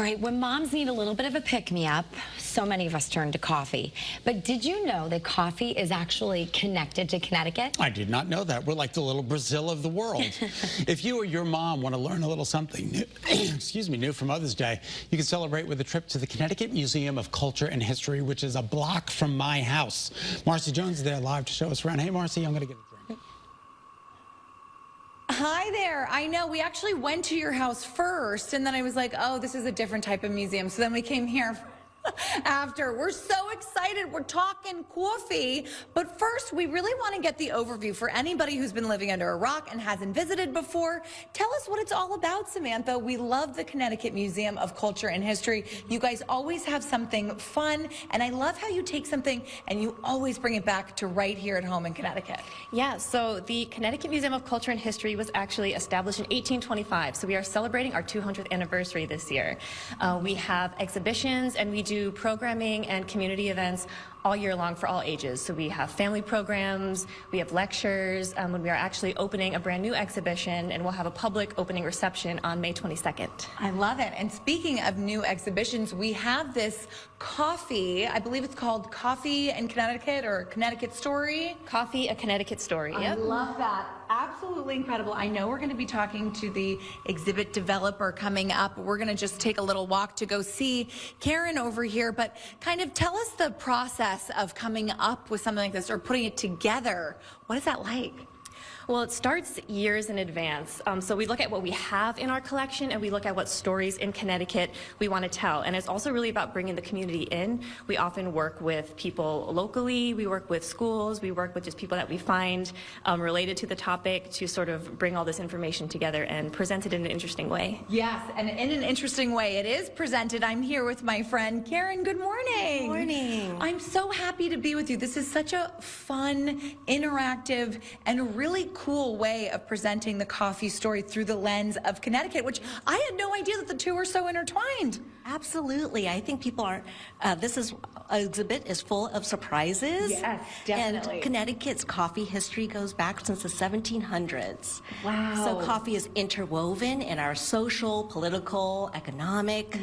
All right, when moms need a little bit of a pick-me-up, so many of us turn to coffee. But did you know that coffee is actually connected to Connecticut? I did not know that. We're like the little Brazil of the world. If you or your mom want to learn a little something new, new for Mother's Day, you can celebrate with a trip to the Connecticut Museum of Culture and History, which is a block from my house. Marcy Jones is there live to show us around. Hey, Marcy, I'm going to get a drink. Hi there. I know we actually went to your house first, and then I was like, oh, this is a different type of museum. So then we came here after. We're so excited. We're talking coffee. But first, we really want to get the overview for anybody who's been living under a rock and hasn't visited before. Tell us what it's all about, Samantha. We love the Connecticut Museum of Culture and History. You guys always have something fun, and I love how you take something and you always bring it back to right here at home in Connecticut. Yeah, so the Connecticut Museum of Culture and History was actually established in 1825, so we are celebrating our 200th anniversary this year. We have exhibitions and we do programming and community events all year long for all ages. So we have family programs, we have lectures, when we are actually opening a brand new exhibition, and we'll have a public opening reception on May 22nd. I love it. And speaking of new exhibitions, we have this coffee, I believe it's called Coffee in Connecticut or Connecticut Story. Coffee, a Connecticut Story. Yep. I love that. Absolutely incredible. I know we're going to be talking to the exhibit developer coming up. We're going to just take a little walk to go see Karen over here, but kind of tell us the process of coming up with something like this or putting it together. What is that like? Well, it starts years in advance. So we look at what we have in our collection and we look at what stories in Connecticut we want to tell. And it's also really about bringing the community in. We often work with people locally, we work with schools, we work with just people that we find related to the topic to sort of bring all this information together and present it in an interesting way. Yes, and in an interesting way it is presented. I'm here with my friend Karen. Good morning. Good morning. I'm so happy to be with you. This is such a fun, interactive, and really cool way of presenting the coffee story through the lens of Connecticut, which I had no idea that the two are so intertwined. Absolutely. I think people are, this exhibit is full of surprises. Yes, definitely. And Connecticut's coffee history goes back since the 1700s. Wow. So coffee is interwoven in our social, political, economic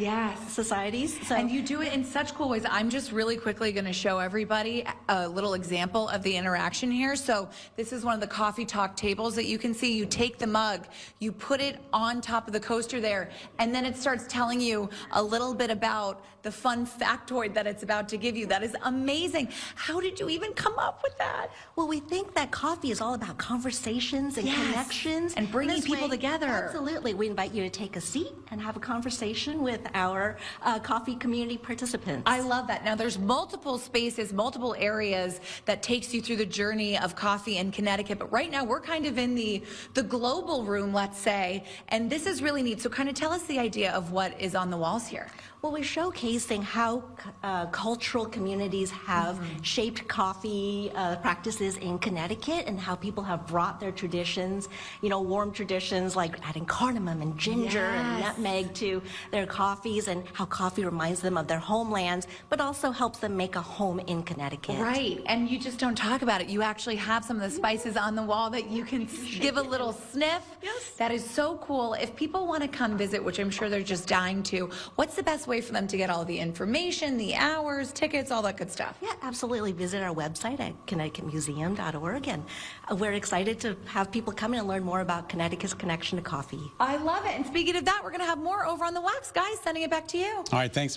societies. So, and you do it in such cool ways. I'm just really quickly going to show everybody a little example of the interaction here. So this is one of the coffee talk tables that you can see. You take the mug, you put it on top of the coaster there, and then it starts telling you a little bit about the fun factoid that it's about to give you. That is amazing. How did you even come up with that? well, we think that coffee is all about conversations and connections. And bringing This people way, together. Absolutely. We invite you to take a seat and have a conversation with our coffee community participants. I love that. Now there's multiple spaces, multiple areas that takes you through the journey of coffee in Connecticut, but right now we're kind of in the global room, let's say, and this is really neat. So kind of tell us the idea of what is on the walls here. Well, we're showcasing how cultural communities have shaped coffee practices in Connecticut and how people have brought their traditions, you know, warm traditions like adding cardamom and ginger and nutmeg to their coffees, and how coffee reminds them of their homelands, but also helps them make a home in Connecticut. Right, and you just don't talk about it. You actually have some of the spices on the wall that you can give a little sniff. Yes. That is so cool. If people want to come visit, which I'm sure they're just dying to, what's the best way for them to get all the information, the hours, tickets, all that good stuff? Yeah, absolutely. Visit our website at connecticutmuseum.org, and we're excited to have people come in and learn more about Connecticut's connection to coffee. I love it. And speaking of that, we're going to have more over on the wax. Guys, sending it back to you. All right, thanks.